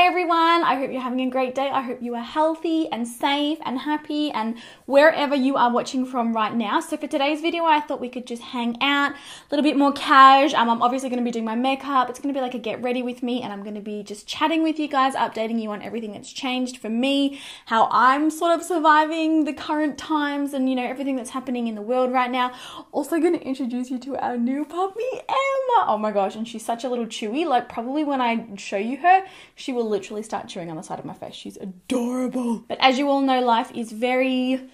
Hi everyone, I hope you're having a great day. I hope you are healthy and safe and happy and wherever you are watching from right now. So for today's video, I thought we could just hang out a little bit more cash. I'm obviously going to be doing my makeup. It's going to be like a get ready with me, and I'm going to be just chatting with you guys, updating you on everything that's changed for me, how I'm sort of surviving the current times and, you know, everything that's happening in the world right now. Also going to introduce you to our new puppy, Emma. Oh my gosh, and she's such a little chewy. Like probably when I show you her, she will literally start chewing on the side of my face. She's adorable. But as you all know, life is very,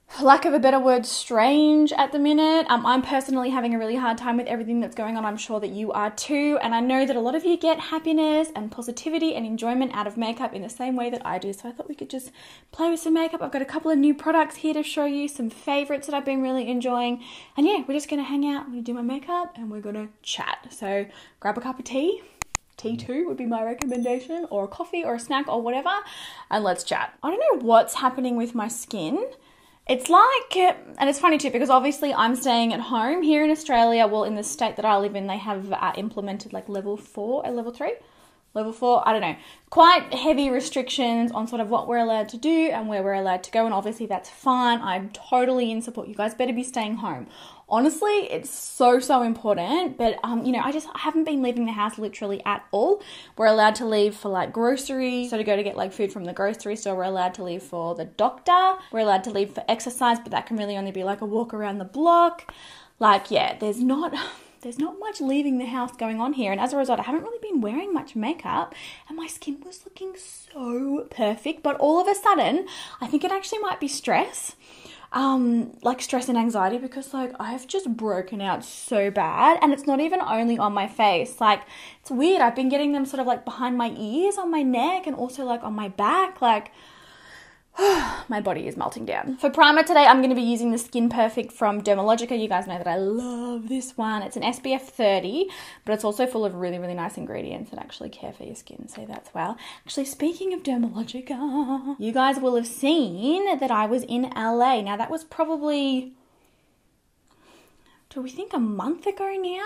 for lack of a better word, strange at the minute. I'm personally having a really hard time with everything that's going on. I'm sure that you are too. And I know that a lot of you get happiness and positivity and enjoyment out of makeup in the same way that I do. So I thought we could just play with some makeup. I've got a couple of new products here to show you, some favorites that I've been really enjoying. And yeah, we're just going to hang out, I'm going to do my makeup, and we're going to chat. So grab a cup of tea. Tea too would be my recommendation, or a coffee or a snack or whatever, and let's chat. I don't know what's happening with my skin. It's like, and it's funny too, because obviously I'm staying at home here in Australia. Well, in the state that I live in, they have implemented like level 4 or level 3? Level 4, I don't know. Quite heavy restrictions on sort of what we're allowed to do and where we're allowed to go, and obviously that's fine. I'm totally in support. You guys better be staying home. Honestly, it's so important, but you know, I haven't been leaving the house literally at all. We're allowed to leave for like groceries, so to go to get like food from the grocery store. We're allowed to leave for the doctor. We're allowed to leave for exercise, but that can really only be like a walk around the block. Like, yeah, there's not much leaving the house going on here, and as a result, I haven't really been wearing much makeup, and my skin was looking so perfect. But all of a sudden, I think it actually might be stress. Like stress and anxiety, because like I've just broken out so bad, and it's not even only on my face. Like, it's weird. I've been getting them sort of like behind my ears, on my neck, and also like on my back. Like, my body is melting down. For primer today, I'm going to be using the Skin Perfect from Dermalogica. You guys know that I love this one. It's an SPF 30, but it's also full of really, really nice ingredients that actually care for your skin, so that's well. Actually, speaking of Dermalogica, you guys will have seen that I was in LA. Now, that was probably, do we think a month ago now?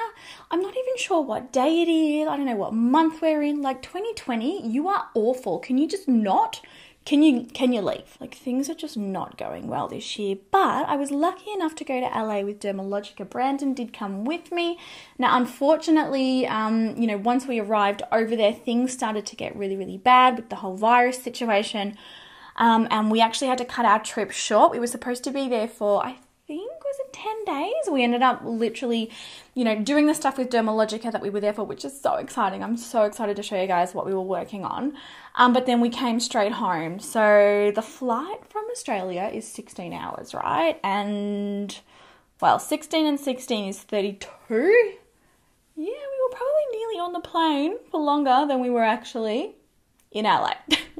I'm not even sure what day it is. I don't know what month we're in. Like 2020, you are awful. Can you just not? Can you leave? Like, things are just not going well this year. But I was lucky enough to go to LA with Dermalogica. Brandon did come with me. Now, unfortunately, you know, once we arrived over there, things started to get really, really bad with the whole virus situation. And we actually had to cut our trip short. We were supposed to be there for, I think, was it 10 days? We ended up literally, you know, doing the stuff with Dermalogica that we were there for, which is so exciting. I'm so excited to show you guys what we were working on. But then we came straight home. So the flight from Australia is 16 hours, right? And, well, 16 and 16 is 32. Yeah, we were probably nearly on the plane for longer than we were actually in LA.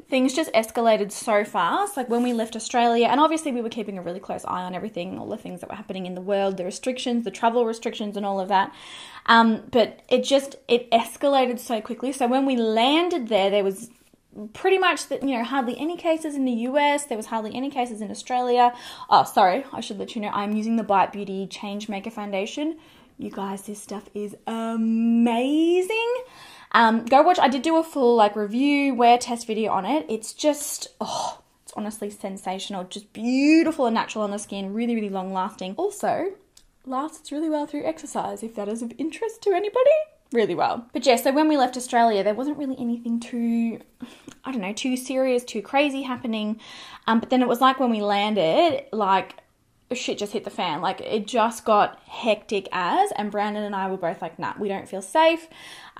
Things just escalated so fast, like when we left Australia, and obviously we were keeping a really close eye on everything, all the things that were happening in the world, the restrictions, the travel restrictions and all of that. But it escalated so quickly. So when we landed there was pretty much, you know, hardly any cases in the US. There was hardly any cases in Australia. Oh, sorry, I should let you know, I'm using the Bite Beauty Change Maker Foundation. You guys, this stuff is amazing. Go watch, I did do a full like review, wear test video on it. It's just, it's honestly sensational. Just beautiful and natural on the skin, really, really long lasting. Also, lasts really well through exercise, if that is of interest to anybody. Really well. But yeah, so when we left Australia, there wasn't really anything too, I don't know, too serious, too crazy happening. But then it was like when we landed, like, shit just hit the fan. Like, it just got hectic and Brandon and I were both like, nah, we don't feel safe.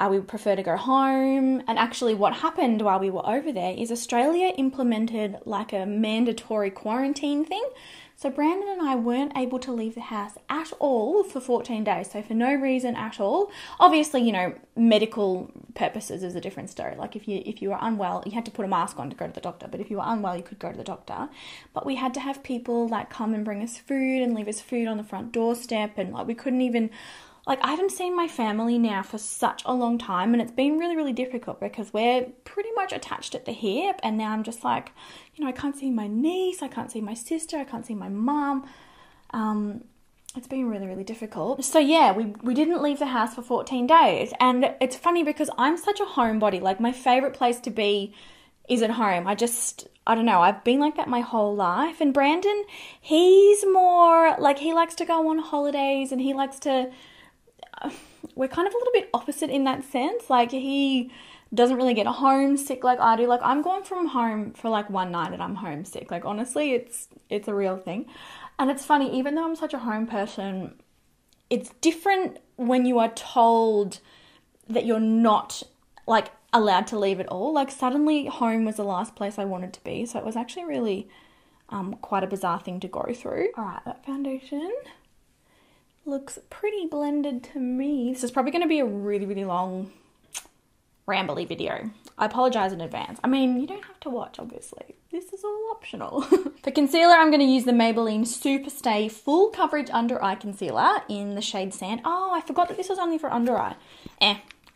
We prefer to go home. And actually what happened while we were over there is Australia implemented like a mandatory quarantine thing. So Brandon and I weren't able to leave the house at all for 14 days. So for no reason at all. Obviously, you know, medical purposes is a different story. Like if you were unwell, you had to put a mask on to go to the doctor. But if you were unwell, you could go to the doctor. But we had to have people like come and bring us food and leave us food on the front doorstep. And like we couldn't even, like, I haven't seen my family now for such a long time, and it's been really, really difficult because we're pretty much attached at the hip, and now I'm just like, you know, I can't see my niece, I can't see my sister, I can't see my mum. it's been really, really difficult. So yeah, we didn't leave the house for 14 days. And it's funny because I'm such a homebody. Like, my favorite place to be is at home. I don't know, I've been like that my whole life. And Brandon, he's more like, he likes to go on holidays, and he likes to, we're kind of a little bit opposite in that sense. Like, he doesn't really get homesick like I do. Like, I'm going from home for like one night and I'm homesick. Like, honestly, it's a real thing. And it's funny, even though I'm such a home person, it's different when you are told that you're not like allowed to leave at all. Like, suddenly home was the last place I wanted to be. So it was actually really quite a bizarre thing to go through. All right, that foundation looks pretty blended to me. This is probably going to be a really, really long, rambly video. I apologize in advance. I mean, you don't have to watch, obviously. This is all optional. For concealer, I'm going to use the Maybelline Superstay Full Coverage Under Eye Concealer in the shade Sand. Oh, I forgot that this was only for under eye.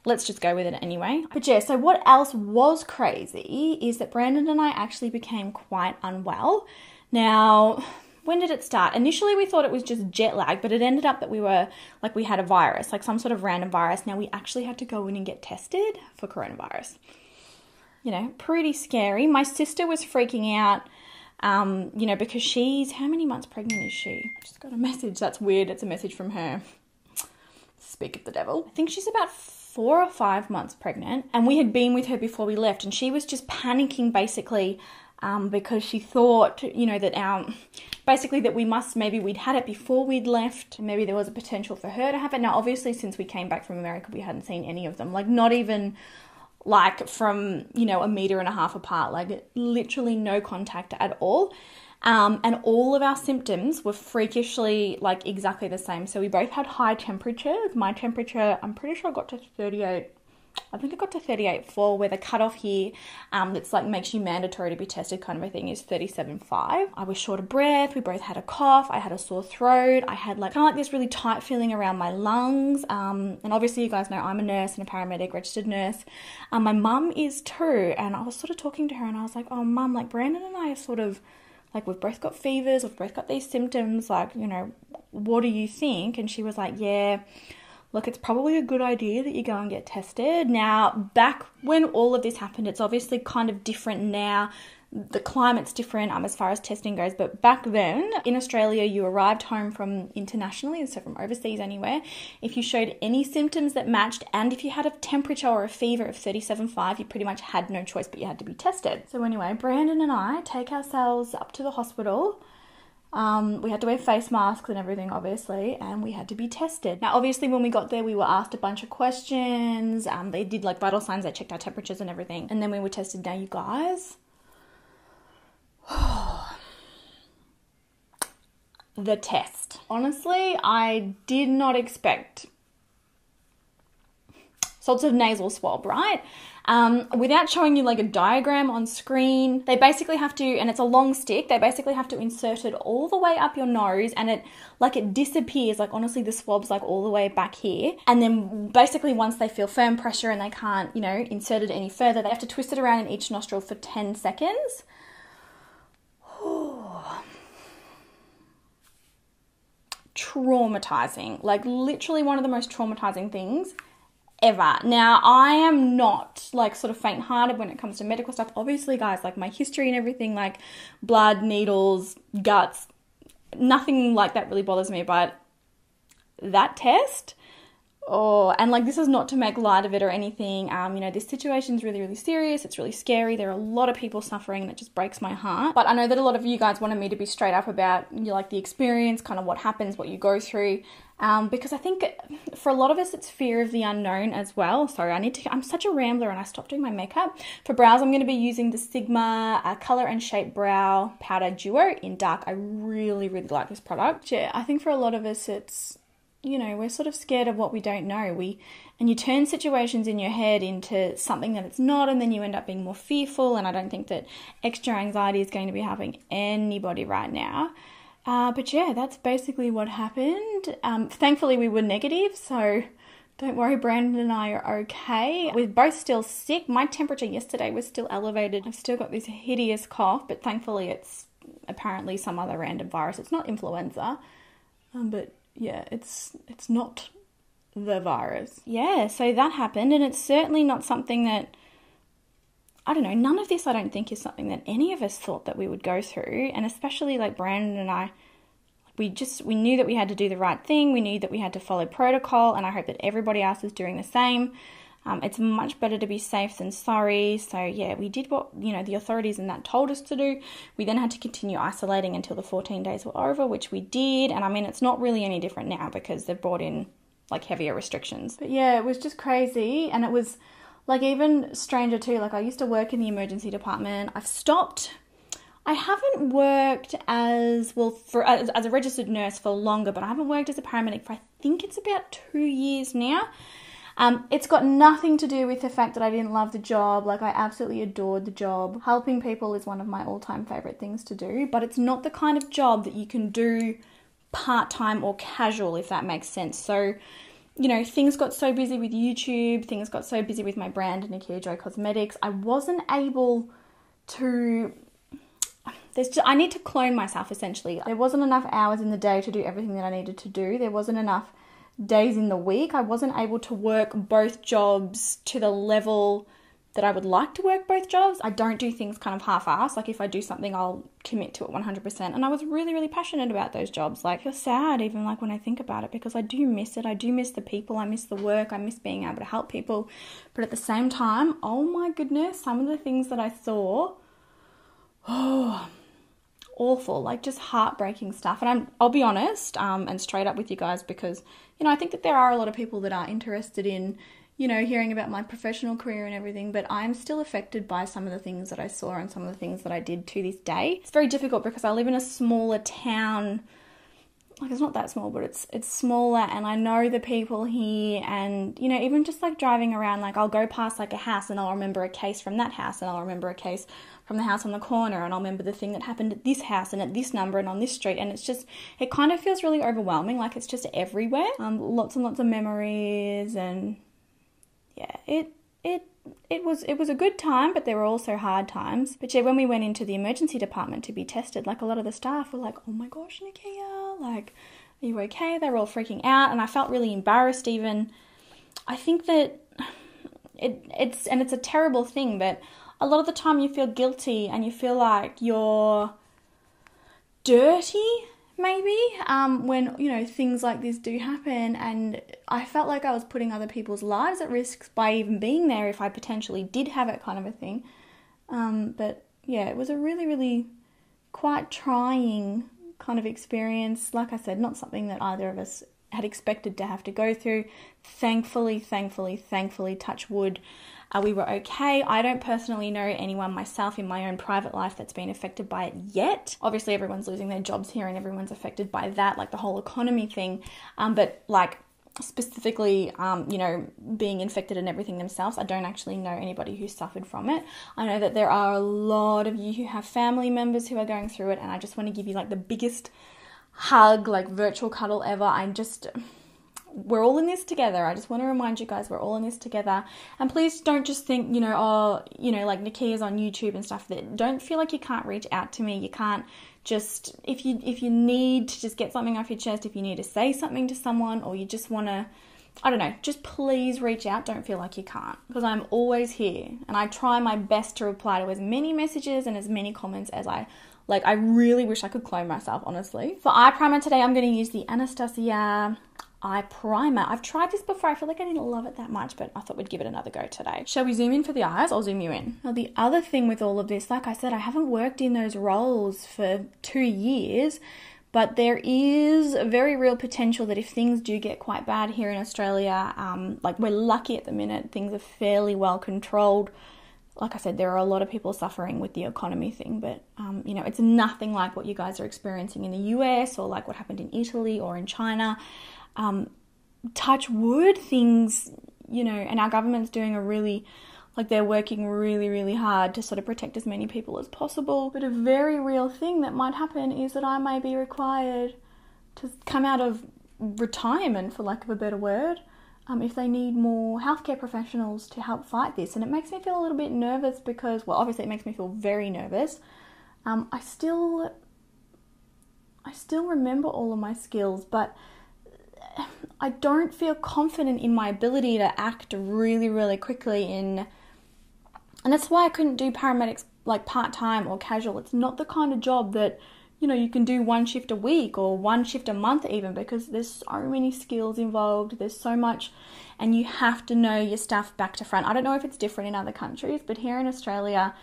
Let's just go with it anyway. But yeah, so what else was crazy is that Brandon and I actually became quite unwell. Now, when did it start? Initially, we thought it was just jet lag, but it ended up that we had a virus, like some sort of random virus. Now, we actually had to go in and get tested for coronavirus. You know, pretty scary. My sister was freaking out, you know, because how many months pregnant is she? I just got a message. That's weird. It's a message from her. Speak of the devil. I think she's about 4 or 5 months pregnant, and we had been with her before we left, and she was just panicking basically because she thought, you know, that maybe we'd had it before we'd left. Maybe there was a potential for her to have it. Now, obviously, since we came back from America, we hadn't seen any of them. Like, not even like from, you know, 1.5 meters apart, like literally no contact at all. And all of our symptoms were freakishly like exactly the same. So we both had high temperatures. My temperature, I'm pretty sure I got to 38. I think I got to 38.4, where the cutoff here that's like makes you mandatory to be tested kind of a thing is 37.5. I was short of breath. We both had a cough. I had a sore throat. I had like kind of like this really tight feeling around my lungs. And obviously you guys know I'm a nurse and a paramedic, registered nurse. My mum is too. And I was sort of talking to her and I was like, oh mum, like Brandon and I are sort of like, we've both got fevers. We've both got these symptoms. Like, you know, what do you think? And she was like, yeah, look, it's probably a good idea that you go and get tested. Now, back when all of this happened, it's obviously kind of different now. The climate's different as far as testing goes. But back then, in Australia, you arrived home from internationally, so from overseas anywhere. If you showed any symptoms that matched, and if you had a temperature or a fever of 37.5, you pretty much had no choice, but you had to be tested. So anyway, Brandon and I take ourselves up to the hospital. We had to wear face masks and everything, obviously, and we had to be tested. Now, obviously, when we got there, we were asked a bunch of questions. They did like vital signs. They checked our temperatures and everything. And then we were tested. Now, you guys, the test. Honestly, I did not expect sorts of nasal swab, right? Without showing you like a diagram on screen, they basically have to, and it's a long stick, they basically have to insert it all the way up your nose, and it disappears. Like, honestly, the swab's like all the way back here. And then basically once they feel firm pressure and they can't, you know, insert it any further, they have to twist it around in each nostril for 10 seconds. Traumatizing. Like, literally one of the most traumatizing things ever. Now, I am not like sort of faint-hearted when it comes to medical stuff. Obviously, guys, like my history and everything, like blood, needles, guts, nothing like that really bothers me. But that test, and like, this is not to make light of it or anything. You know, this situation is really, really serious. It's really scary. There are a lot of people suffering, and it just breaks my heart. But I know that a lot of you guys wanted me to be straight up about, you know, like the experience, kind of what happens, what you go through. Because I think for a lot of us, it's fear of the unknown as well. Sorry, I'm such a rambler and I stopped doing my makeup. For brows, I'm going to be using the Sigma Color and Shape Brow Powder Duo in dark. I really, really like this product. Yeah, I think for a lot of us, it's, you know, we're sort of scared of what we don't know. And you turn situations in your head into something that it's not, and then you end up being more fearful. And I don't think that extra anxiety is going to be helping anybody right now. But yeah, that's basically what happened. Thankfully, we were negative, so don't worry, Brandon and I are okay. We're both still sick. My temperature yesterday was still elevated. I've still got this hideous cough, but thankfully it's apparently some other random virus. It's not influenza, but yeah, it's not the virus. Yeah, so that happened, and it's certainly not something that, I don't know, none of this I don't think is something that any of us thought that we would go through, and especially like Brandon and I, we knew that we had to do the right thing, we knew that we had to follow protocol, and I hope that everybody else is doing the same. It's much better to be safe than sorry. So yeah, we did what, the authorities and that told us to do. We then had to continue isolating until the 14 days were over, which we did. And I mean, it's not really any different now because they've brought in like heavier restrictions. But yeah, it was just crazy. And it was like even stranger too. Like I used to work in the emergency department. I haven't worked as a registered nurse for longer, but I haven't worked as a paramedic for I think it's about 2 years now. It's got nothing to do with the fact that I didn't love the job. Like I absolutely adored the job. Helping people is one of my all-time favorite things to do, but it's not the kind of job that you can do part-time or casual, if that makes sense. So, things got so busy with YouTube, things got so busy with my brand, Nikkia Joy Cosmetics. I wasn't able to... I need to clone myself, essentially. There wasn't enough hours in the day to do everything that I needed to do. There wasn't enough days in the week. I wasn't able to work both jobs to the level that I would like to work both jobs. I don't do things kind of half-assed. Like if I do something, I'll commit to it 100%. And I was really, really passionate about those jobs. Like I feel sad even like when I think about it, because I do miss it. I do miss the people. I miss the work. I miss being able to help people. But at the same time, oh my goodness, some of the things that I saw, awful, like just heartbreaking stuff. And I'll be honest and straight up with you guys, because I think that there are a lot of people that are interested in hearing about my professional career and everything, but I'm still affected by some of the things that I saw and some of the things that I did to this day. It's very difficult because I live in a smaller town. Like it's not that small, but it's smaller, and I know the people here, and even just like driving around, like I'll go past like a house and I'll remember a case from that house, and I'll remember a case from the house on the corner, and I'll remember the thing that happened at this house and at this number and on this street, and it kind of feels really overwhelming, like it's just everywhere. Lots and lots of memories, and yeah, it was a good time, but there were also hard times. But yeah, when we went into the emergency department to be tested, like a lot of the staff were like, oh my gosh, Nikkia, like, are you okay? They were all freaking out, and I felt really embarrassed even. I think that it's a terrible thing, but a lot of the time you feel guilty and you feel like you're dirty, maybe, when, things like this do happen. And I felt like I was putting other people's lives at risk by even being there if I potentially did have it, kind of a thing. But yeah, it was a really, really quite trying kind of experience. Like I said, not something that either of us had expected to have to go through. Thankfully, touch wood, we were okay. I don't personally know anyone myself in my own private life that's been affected by it yet. Obviously, everyone's losing their jobs here and everyone's affected by that, like the whole economy thing. But like specifically, being infected and everything themselves, I don't actually know anybody who suffered from it. I know that there are a lot of you who have family members who are going through it, and I just want to give you like the biggest hug, like virtual cuddle ever. We're all in this together. I just want to remind you guys, we're all in this together. And please don't just think, like Nikkia's on YouTube and stuff. That don't feel like you can't reach out to me. You can't just, if you need to just get something off your chest, if you need to say something to someone, or you just want to, I don't know, just please reach out. Don't feel like you can't, because I'm always here. And I try my best to reply to as many messages and as many comments as I really wish I could clone myself, honestly. For eye primer today, I'm going to use the Anastasia eye primer. I've tried this before. I feel like I didn't love it that much, but I thought we'd give it another go today. Shall we zoom in for the eyes? I'll zoom you in. Now, the other thing with all of this, like I said, I haven't worked in those roles for 2 years, but there is a very real potential that if things do get quite bad here in Australia, like we're lucky at the minute, things are fairly well controlled. Like I said, there are a lot of people suffering with the economy thing, but, it's nothing like what you guys are experiencing in the US or like what happened in Italy or in China. Touch wood, things, and our government's doing they're working really, really hard to sort of protect as many people as possible. But a very real thing that might happen is that I may be required to come out of retirement, for lack of a better word, if they need more healthcare professionals to help fight this. And it makes me feel a little bit nervous because, well, obviously it makes me feel very nervous. I still remember all of my skills, but I don't feel confident in my ability to act really, really quickly and that's why I couldn't do paramedics like part-time or casual. It's not the kind of job that, you know, you can do one shift a week or one shift a month even, because there's so many skills involved. There's so much, and you have to know your stuff back to front. I don't know if it's different in other countries, but here in Australia,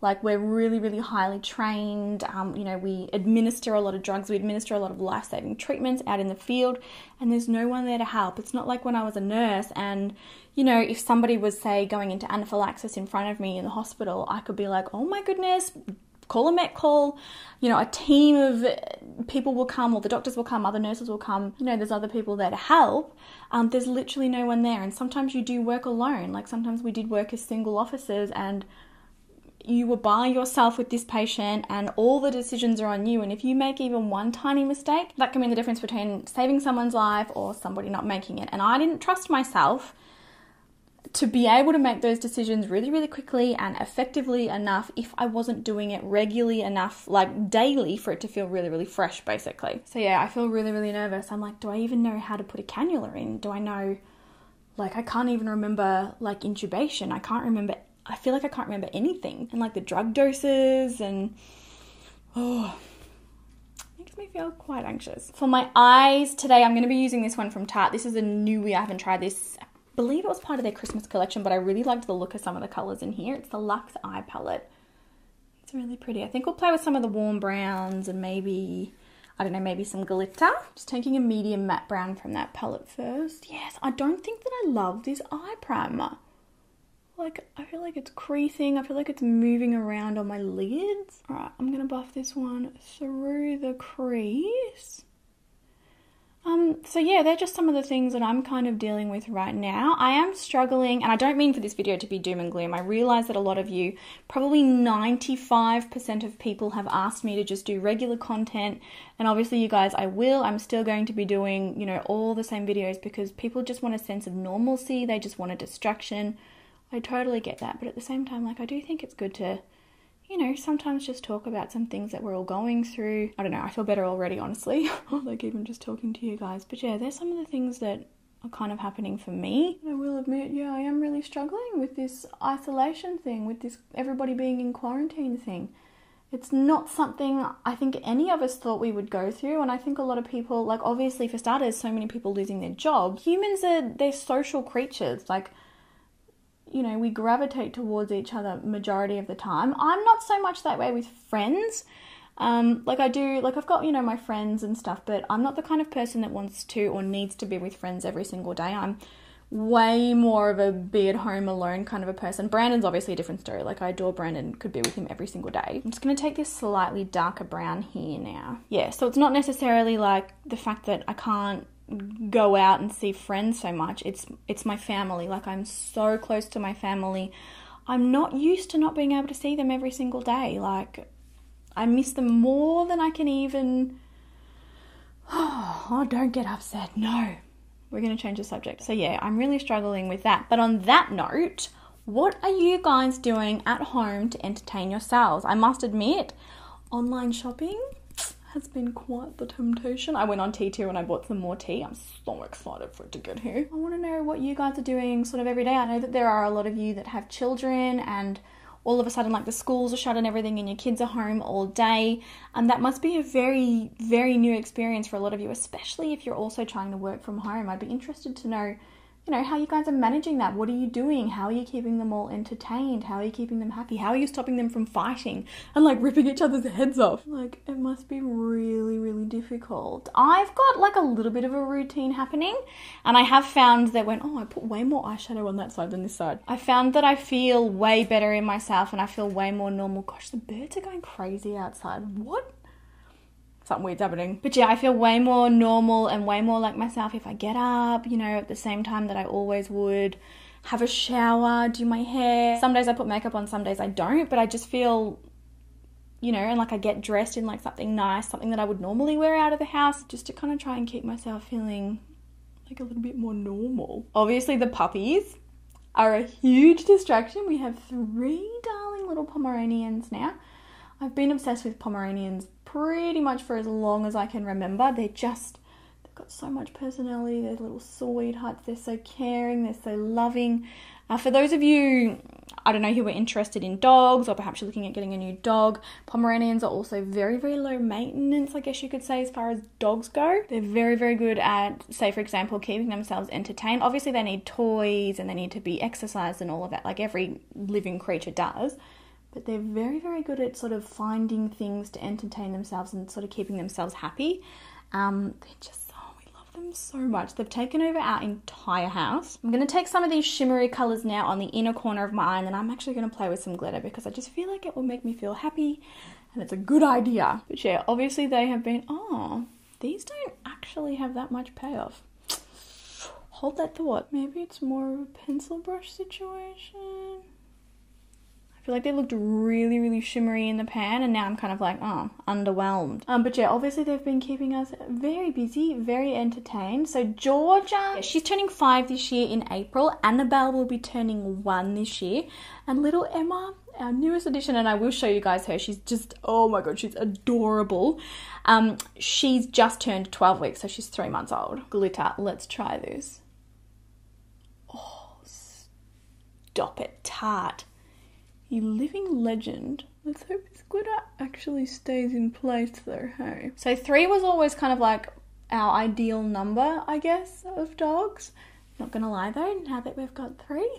like, we're really, really highly trained. You know, we administer a lot of drugs. We administer a lot of life-saving treatments out in the field, and there's no one there to help. It's not like when I was a nurse and, you know, if somebody was, say, going into anaphylaxis in front of me in the hospital, I could be like, oh my goodness, call a met call. You know, a team of people will come, or the doctors will come, other nurses will come. You know, there's other people there to help. There's literally no one there. And sometimes you do work alone. Like, sometimes we did work as single officers, and you were by yourself with this patient and all the decisions are on you. And if you make even one tiny mistake, that can mean the difference between saving someone's life or somebody not making it. And I didn't trust myself to be able to make those decisions really, really quickly and effectively enough if I wasn't doing it regularly enough, like daily, for it to feel really, really fresh, basically. So yeah, I feel really, really nervous. I'm like, do I even know how to put a cannula in? Do I know, like, I can't even remember, like, intubation. I feel like I can't remember anything. And like the drug doses and, makes me feel quite anxious. For my eyes today, I'm going to be using this one from Tarte. This is a newie. I haven't tried this. I believe it was part of their Christmas collection, but I really liked the look of some of the colours in here. It's the Luxe Eye Palette. It's really pretty. I think we'll play with some of the warm browns and maybe, I don't know, maybe some glitter. Just taking a medium matte brown from that palette first. Yes, I don't think that I love this eye primer. Like, I feel like it's creasing. I feel like it's moving around on my lids. All right, I'm going to buff this one through the crease. So yeah, they're just some of the things that I'm kind of dealing with right now. I am struggling, and I don't mean for this video to be doom and gloom. I realize that a lot of you, probably 95% of people, have asked me to just do regular content. And obviously, you guys, I will. I'm still going to be doing, you know, all the same videos because people just want a sense of normalcy. They just want a distraction. I totally get that, but at the same time, like, I do think it's good to, you know, sometimes just talk about some things that we're all going through. I don't know, I feel better already, honestly, like even just talking to you guys. But yeah, there's some of the things that are kind of happening for me. I will admit, yeah, I am really struggling with this isolation thing, with this everybody being in quarantine thing. It's not something I think any of us thought we would go through, and I think a lot of people, like, obviously for starters, so many people losing their jobs. Humans they're social creatures, like, you know, we gravitate towards each other majority of the time. I'm not so much that way with friends. Like, I do, like, I've got, you know, my friends and stuff, but I'm not the kind of person that wants to or needs to be with friends every single day. I'm way more of a be at home alone kind of a person. Brandon's obviously a different story. Like, I adore Brandon, could be with him every single day. I'm just going to take this slightly darker brown here now. Yeah, so it's not necessarily like the fact that I can't go out and see friends so much. It's my family. Like, I'm so close to my family. I'm not used to not being able to see them every single day. Like, I miss them more than I can even... Oh, don't get upset. No. We're going to change the subject. So yeah, I'm really struggling with that. But on that note, what are you guys doing at home to entertain yourselves? I must admit, online shopping has been quite the temptation. I went on T2 and I bought some more tea. I'm so excited for it to get here. I want to know what you guys are doing sort of every day. I know that there are a lot of you that have children and all of a sudden, like, the schools are shut and everything and your kids are home all day. And that must be a very, very new experience for a lot of you, especially if you're also trying to work from home. I'd be interested to know, you know, how you guys are managing that. What are you doing? How are you keeping them all entertained? How are you keeping them happy? How are you stopping them from fighting and, like, ripping each other's heads off? Like, it must be really, really difficult. I've got, like, a little bit of a routine happening, and I have found that when, I put way more eyeshadow on that side than this side. I found that I feel way better in myself and I feel way more normal. Gosh, the birds are going crazy outside. What? Something weird's happening. But yeah, I feel way more normal and way more like myself if I get up, you know, at the same time that I always would, have a shower, do my hair. Some days I put makeup on, some days I don't, but I just feel, you know, and like I get dressed in like something nice, something that I would normally wear out of the house, just to kind of try and keep myself feeling like a little bit more normal. Obviously the puppies are a huge distraction. We have 3 darling little Pomeranians now. I've been obsessed with Pomeranians pretty much for as long as I can remember. They've got got so much personality. They're little sweethearts. They're so caring. They're so loving. For those of you, I don't know, who are interested in dogs, or perhaps you're looking at getting a new dog, Pomeranians are also very, very low maintenance, I guess you could say, as far as dogs go. They're very, very good at, say, for example, keeping themselves entertained. Obviously, they need toys and they need to be exercised and all of that, like every living creature does. But they're very, very good at sort of finding things to entertain themselves and sort of keeping themselves happy. They're just, we love them so much. They've taken over our entire house. I'm going to take some of these shimmery colours now on the inner corner of my eye, and then I'm actually going to play with some glitter because I just feel like it will make me feel happy and it's a good idea. But yeah, obviously they have been, these don't actually have that much payoff. Hold that thought. Maybe it's more of a pencil brush situation. I feel like they looked really, really shimmery in the pan, and now I'm kind of like, underwhelmed. But yeah, obviously they've been keeping us very busy, very entertained. So Georgia, she's turning 5 this year in April. Annabelle will be turning 1 this year. And little Emma, our newest addition, and I will show you guys her. She's just, oh my God, she's adorable. She's just turned 12 weeks, so she's 3 months old. Glitter, let's try this. Oh, stop it, tart. You living legend. Let's hope this glitter actually stays in place though, hey? So 3 was always kind of like our ideal number, I guess, of dogs. Not gonna lie though, now that we've got 3,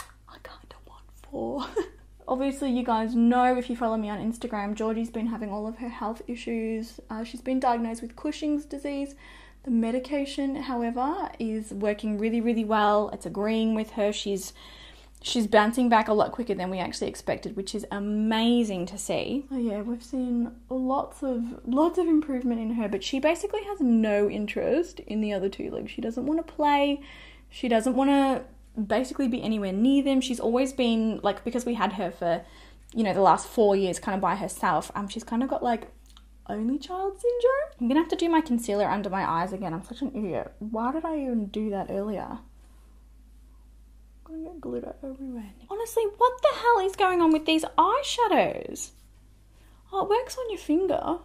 I kind of want 4. Obviously, you guys know, if you follow me on Instagram, Georgie's been having all of her health issues. She's been diagnosed with Cushing's disease. The medication, however, is working really, really well. It's agreeing with her. She's bouncing back a lot quicker than we actually expected, which is amazing to see. Oh yeah, we've seen lots of improvement in her, but she basically has no interest in the other 2. Like, she doesn't want to play. She doesn't want to basically be anywhere near them. She's always been, like, because we had her for, you know, the last 4 years kind of by herself, she's kind of got like only child syndrome. I'm gonna have to do my concealer under my eyes again. I'm such an idiot. Why did I even do that earlier? I'm gonna get glitter everywhere. Honestly, what the hell is going on with these eyeshadows? Oh, it works on your finger,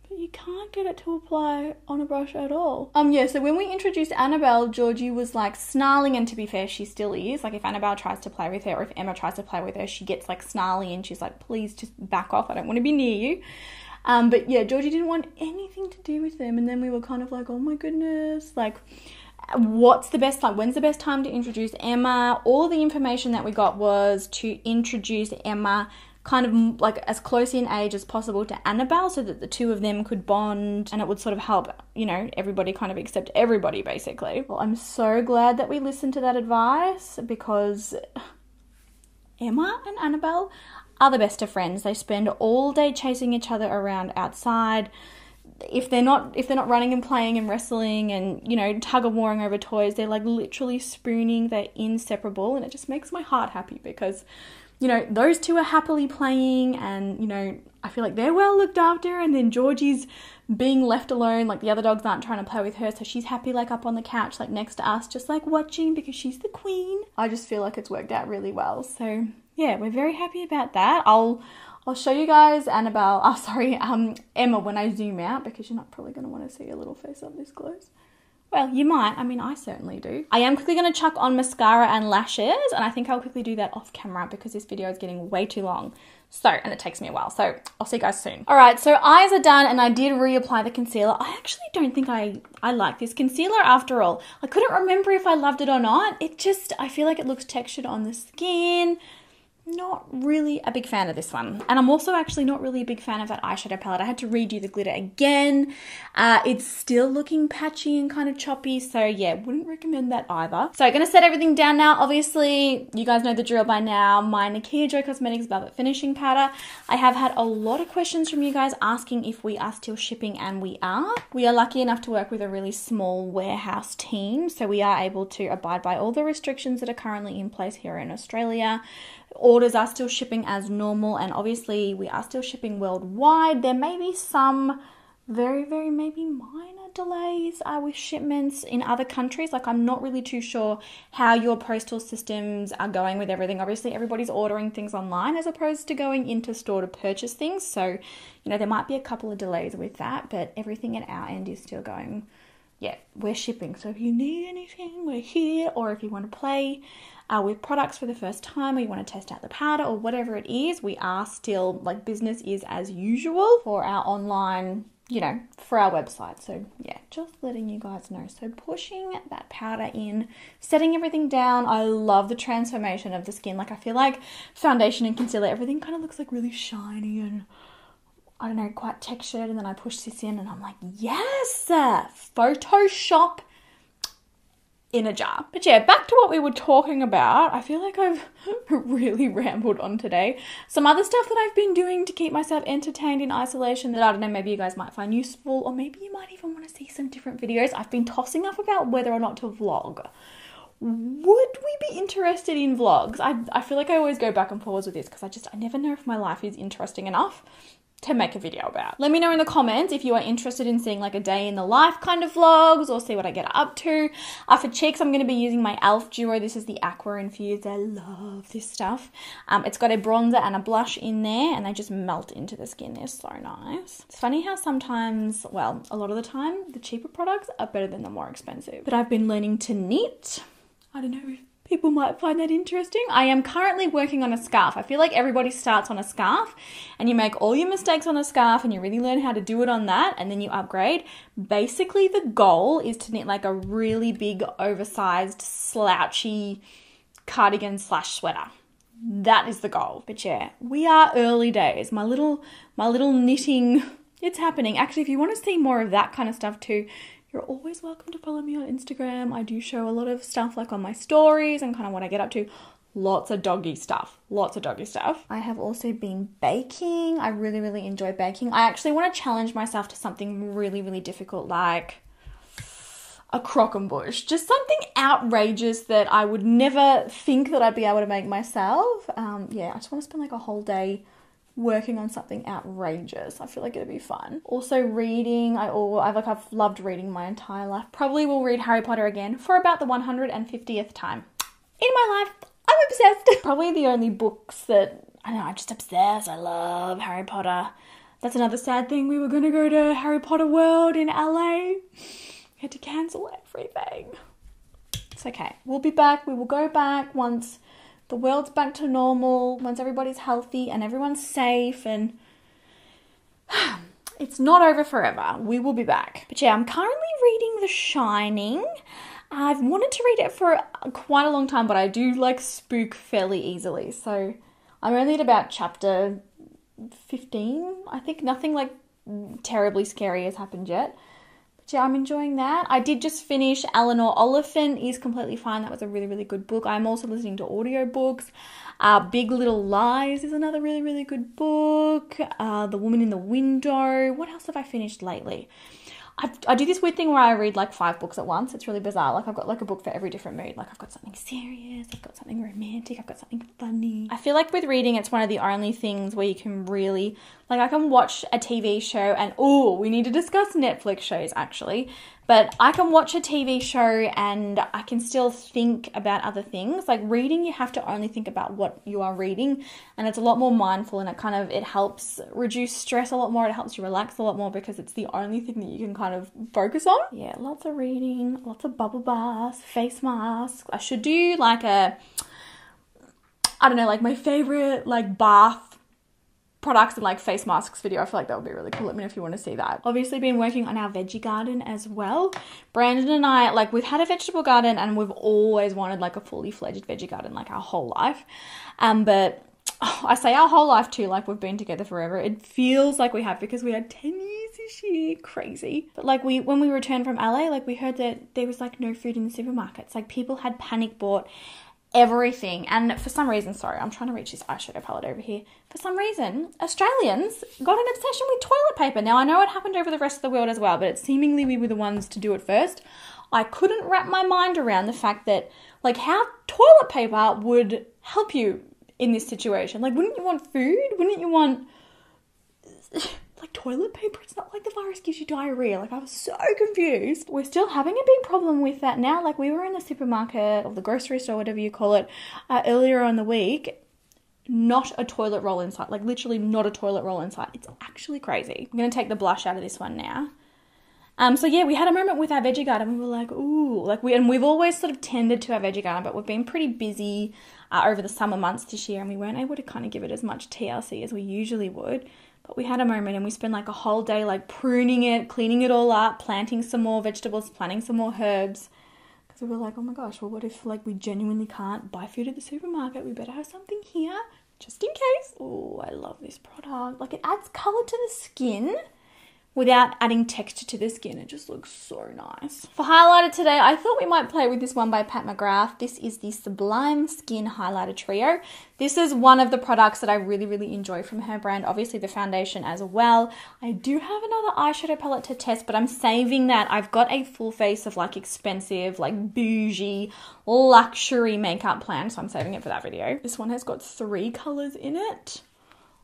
but you can't get it to apply on a brush at all. Yeah, so when we introduced Annabelle, Georgie was like snarling, and to be fair, she still is. Like, if Annabelle tries to play with her, or if Emma tries to play with her, she gets like snarly and she's like, please just back off, I don't want to be near you. But yeah, Georgie didn't want anything to do with them, and then we were kind of like, oh my goodness, like, what's the best time? When's the best time to introduce Emma? All the information that we got was to introduce Emma kind of like as close in age as possible to Annabelle, so that the 2 of them could bond, and it would sort of help, you know, everybody kind of accept everybody, basically. Well, I'm so glad that we listened to that advice, because Emma and Annabelle are the best of friends. They spend all day chasing each other around outside. If they're not running and playing and wrestling and, you know, tug-of-warring over toys, they're like literally spooning. They're inseparable, and it just makes my heart happy because, you know, those 2 are happily playing, and, you know, I feel like they're well looked after, and then Georgie's being left alone, like the other dogs aren't trying to play with her, so she's happy like up on the couch, like next to us, just like watching because she's the queen. I just feel like it's worked out really well. So yeah, we're very happy about that. I'll show you guys Emma when I zoom out, because you're not probably going to want to see her little face up this close. Well, you might. I mean, I certainly do. I am quickly going to chuck on mascara and lashes, and I think I'll quickly do that off camera because this video is getting way too long. So, and it takes me a while. So I'll see you guys soon. All right, so eyes are done, and I did reapply the concealer. I actually don't think I like this concealer after all. I couldn't remember if I loved it or not. I feel like it looks textured on the skin. Not really a big fan of this one. And I'm also actually not really a big fan of that eyeshadow palette. I had to redo the glitter again. It's still looking patchy and kind of choppy. So yeah, wouldn't recommend that either. So I'm going to set everything down now. Obviously, you guys know the drill by now. My Nikkia Joy Cosmetics Velvet Finishing Powder. I have had a lot of questions from you guys asking if we are still shipping, and we are. We are lucky enough to work with a really small warehouse team. So we are able to abide by all the restrictions that are currently in place here in Australia. Orders are still shipping as normal, and obviously we are still shipping worldwide. There may be some very, very maybe minor delays with shipments in other countries. Like, I'm not really too sure how your postal systems are going with everything. Obviously, everybody's ordering things online as opposed to going into store to purchase things. So, you know, there might be a couple of delays with that, but everything at our end is still going. Yeah, we're shipping. So if you need anything, we're here. Or if you want to play with products for the first time, or you want to test out the powder or whatever it is, we are still, like, business is as usual for our online, you know, for our website. So yeah, just letting you guys know. So pushing that powder in, setting everything down. I love the transformation of the skin. Like, I feel like foundation and concealer, everything kind of looks like really shiny and, I don't know, quite textured. And then I push this in and I'm like, yes, Photoshop in a jar. But yeah, back to what we were talking about. I feel like I've really rambled on today. Some other stuff that I've been doing to keep myself entertained in isolation that, I don't know, maybe you guys might find useful, or maybe you might even want to see some different videos. I've been tossing up about whether or not to vlog. Would we be interested in vlogs? I feel like I always go back and forwards with this because I never know if my life is interesting enough to make a video about. Let me know in the comments if you are interested in seeing like a day in the life kind of vlogs, or see what I get up to. For cheeks, I'm going to be using my e.l.f. duo. This is the Aqua Infused. I love this stuff. It's got a bronzer and a blush in there, and they just melt into the skin. They're so nice. It's funny how sometimes, well, a lot of the time, the cheaper products are better than the more expensive. But I've been learning to knit. I don't know if people might find that interesting. I am currently working on a scarf. I feel like everybody starts on a scarf and you make all your mistakes on a scarf and you really learn how to do it on that, and then you upgrade. Basically, the goal is to knit like a really big, oversized, slouchy cardigan / sweater. That is the goal. But yeah, we are early days. My little knitting, it's happening. Actually, if you want to see more of that kind of stuff too, you're always welcome to follow me on Instagram. I do show a lot of stuff like on my stories and kind of what I get up to. Lots of doggy stuff. Lots of doggy stuff. I have also been baking. I really, really enjoy baking. I actually want to challenge myself to something really, really difficult, like a croquembouche. Just something outrageous that I would never think that I'd be able to make myself. Yeah, I just want to spend like a whole day working on something outrageous. I feel like it'd be fun. Also reading. I've loved reading my entire life. Probably will read Harry Potter again for about the 150th time in my life. I'm obsessed. Probably the only books that, I don't know, I'm just obsessed. I love Harry Potter. That's another sad thing. We were going to go to Harry Potter World in LA. We had to cancel everything. It's okay. We'll be back. We will go back once the world's back to normal, once everybody's healthy and everyone's safe, and it's not over forever. We will be back. But yeah, I'm currently reading The Shining. I've wanted to read it for quite a long time, but I do like spook fairly easily. So I'm only at about chapter 15. I think nothing like terribly scary has happened yet. Yeah, I'm enjoying that. I did just finish Eleanor Oliphant is Completely Fine. That was a really, really good book. I'm also listening to audiobooks. Big Little Lies is another really, really good book. The Woman in the Window. What else have I finished lately? I do this weird thing where I read like 5 books at once. It's really bizarre. Like, I've got like a book for every different mood. Like, I've got something serious, I've got something romantic, I've got something funny. I feel like with reading, it's one of the only things where you can really, like, I can watch a TV show and, we need to discuss Netflix shows actually. But I can watch a TV show and I can still think about other things. Like, reading, you have to only think about what you are reading, and it's a lot more mindful, and it helps reduce stress a lot more. It helps you relax a lot more because it's the only thing that you can kind of focus on. Yeah, lots of reading, lots of bubble baths, face masks. I should do like my favorite like bath products and like face masks video. I feel like that would be really cool. Let me know if you want to see that. Obviously been working on our veggie garden as well. Brandon and I, like, we've had a vegetable garden and we've always wanted like a fully fledged veggie garden like our whole life. But I say our whole life too, like we've been together forever. It feels like we have because we had 10 years this year. Crazy. But like when we returned from LA, like we heard that there was like no food in the supermarkets. Like people had panic bought everything, and for some reason, sorry, I'm trying to reach this eyeshadow palette over here. For some reason, Australians got an obsession with toilet paper. Now, I know it happened over the rest of the world as well, but seemingly we were the ones to do it first. I couldn't wrap my mind around the fact that, like, how toilet paper would help you in this situation. Like, wouldn't you want food? Wouldn't you want, like toilet paper. It's not like the virus gives you diarrhea. Like I was so confused. We're still having a big problem with that now. Like we were in the supermarket or the grocery store, whatever you call it, earlier on the week. Not a toilet roll in sight. Like literally not a toilet roll in sight. It's actually crazy. I'm going to take the blush out of this one now. So yeah, we had a moment with our veggie garden. We were like, ooh, like we've always sort of tended to our veggie garden, but we've been pretty busy over the summer months this year, and we weren't able to kind of give it as much TLC as we usually would. But we had a moment, and we spent like a whole day like pruning it, cleaning it all up, planting some more vegetables, planting some more herbs. Because we were like, oh my gosh, well, what if like we genuinely can't buy food at the supermarket? We better have something here just in case. Oh, I love this product. Like it adds color to the skin without adding texture to the skin. It just looks so nice. For highlighter today, I thought we might play with this one by Pat McGrath. This is the Sublime Skin Highlighter Trio. This is one of the products that I really, really enjoy from her brand. Obviously the foundation as well. I do have another eyeshadow palette to test, but I'm saving that. I've got a full face of like expensive, like bougie, luxury makeup plan, so I'm saving it for that video. This one has got 3 colors in it.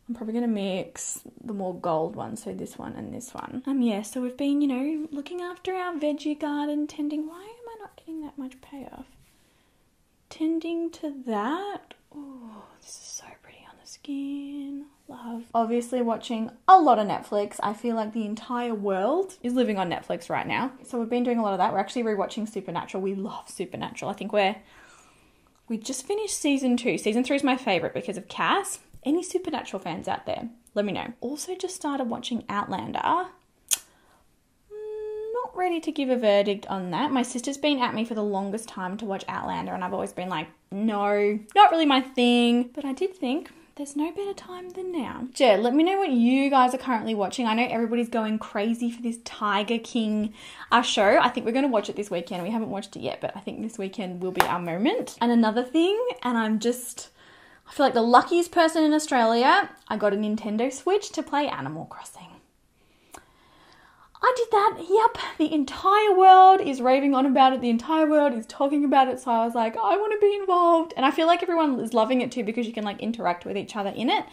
I'm probably going to mix the more gold ones, so this one and this one. Yeah, so we've been, you know, looking after our veggie garden, tending. Why am I not getting that much payoff? Tending to that. Oh, this is so pretty on the skin. Love. Obviously watching a lot of Netflix. I feel like the entire world is living on Netflix right now. So we've been doing a lot of that. We're actually rewatching Supernatural. We love Supernatural. I think we just finished season 2. Season 3 is my favorite because of Cass. Any Supernatural fans out there, let me know. Also just started watching Outlander. Not ready to give a verdict on that. My sister's been at me for the longest time to watch Outlander, and I've always been like, no, not really my thing. But I did think there's no better time than now. Jed, let me know what you guys are currently watching. I know everybody's going crazy for this Tiger King show. I think we're going to watch it this weekend. We haven't watched it yet, but I think this weekend will be our moment. And another thing, and I feel like the luckiest person in Australia, I got a Nintendo Switch to play Animal Crossing. I did that. Yep, the entire world is raving on about it. The entire world is talking about it. So I was like, I want to be involved. And I feel like everyone is loving it too because you can like interact with each other in it.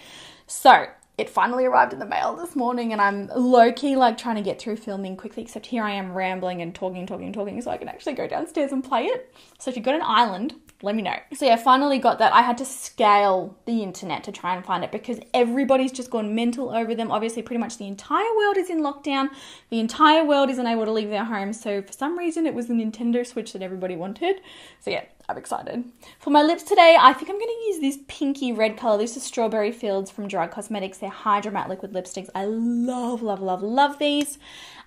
So it finally arrived in the mail this morning, and I'm low-key like trying to get through filming quickly, except here I am rambling and talking so I can actually go downstairs and play it. So if you've got an island, let me know. So yeah, finally got that. I had to scale the internet to try and find it because everybody's just gone mental over them. Obviously, pretty much the entire world is in lockdown. The entire world isn't able to leave their homes. So for some reason, it was the Nintendo Switch that everybody wanted. So yeah, I'm excited. For my lips today, I think I'm going to use this pinky red color. This is Strawberry Fields from GERARD Cosmetics. They're Hydro Matte Liquid Lipsticks. I love, love, love, love these.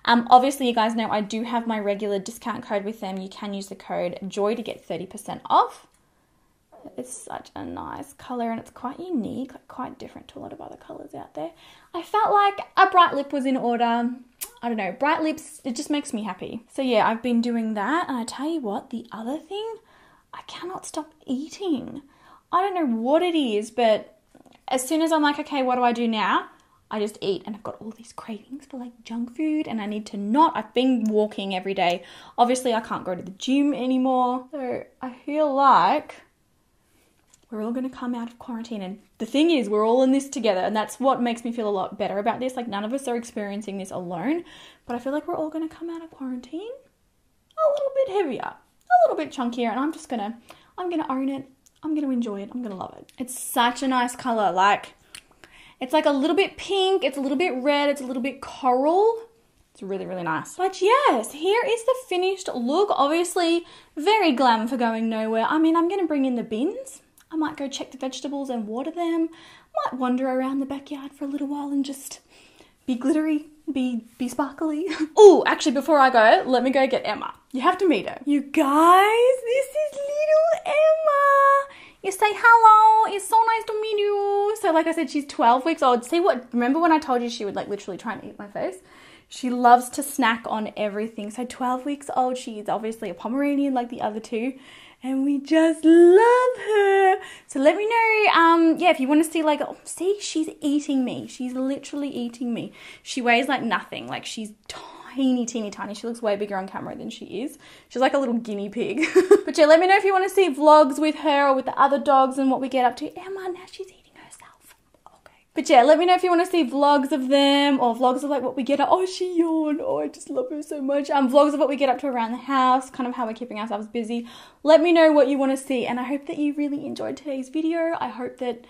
Obviously, you guys know I do have my regular discount code with them. You can use the code JOY to get 30% off. It's such a nice color, and it's quite unique, like quite different to a lot of other colors out there. I felt like a bright lip was in order. I don't know, bright lips, it just makes me happy. So yeah, I've been doing that, and I tell you what, the other thing, I cannot stop eating. I don't know what it is, but as soon as I'm like, okay, what do I do now? I just eat, and I've got all these cravings for like junk food, and I need to not. I've been walking every day. Obviously, I can't go to the gym anymore. So I feel like we're all going to come out of quarantine, and the thing is, we're all in this together, and that's what makes me feel a lot better about this. Like, none of us are experiencing this alone, but I feel like we're all going to come out of quarantine a little bit heavier, a little bit chunkier, and I'm going to own it. I'm going to enjoy it. I'm going to love it. It's such a nice color. Like, it's like a little bit pink, it's a little bit red, it's a little bit coral. It's really, really nice. But yes, here is the finished look. Obviously, very glam for going nowhere. I mean, I'm going to bring in the bins. I might go check the vegetables and water them. Might wander around the backyard for a little while and just be glittery, be sparkly. Oh, actually, before I go, let me go get Emma. You have to meet her. You guys, this is little Emma. You say hello. It's so nice to meet you. So like I said, she's 12 weeks old. Remember when I told you she would like literally try and eat my face? She loves to snack on everything. So 12 weeks old, she's obviously a Pomeranian like the other two. And we just love her. So let me know, yeah, if you want to see, like, oh, see, she's eating me. She's literally eating me. She weighs like nothing. Like, she's teeny, teeny, tiny. She looks way bigger on camera than she is. She's like a little guinea pig. But yeah, let me know if you want to see vlogs with her or with the other dogs and what we get up to. Emma, now she's eating herself. Okay. But yeah, let me know if you want to see vlogs of them or vlogs of like what we get up. Oh, she yawned. Oh, I just love her so much. Vlogs of what we get up to around the house, kind of how we're keeping ourselves busy. Let me know what you want to see. And I hope that you really enjoyed today's video. I hope that,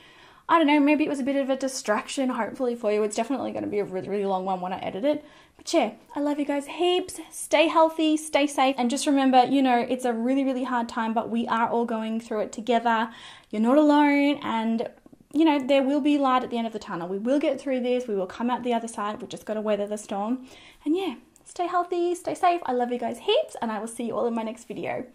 I don't know, maybe it was a bit of a distraction, hopefully for you. It's definitely going to be a really, really long one when I edit it. But yeah, I love you guys heaps. Stay healthy, stay safe. And just remember, you know, it's a really, really hard time, but we are all going through it together. You're not alone. And you know, there will be light at the end of the tunnel. We will get through this. We will come out the other side. We've just got to weather the storm. And yeah, stay healthy, stay safe. I love you guys heaps, and I will see you all in my next video.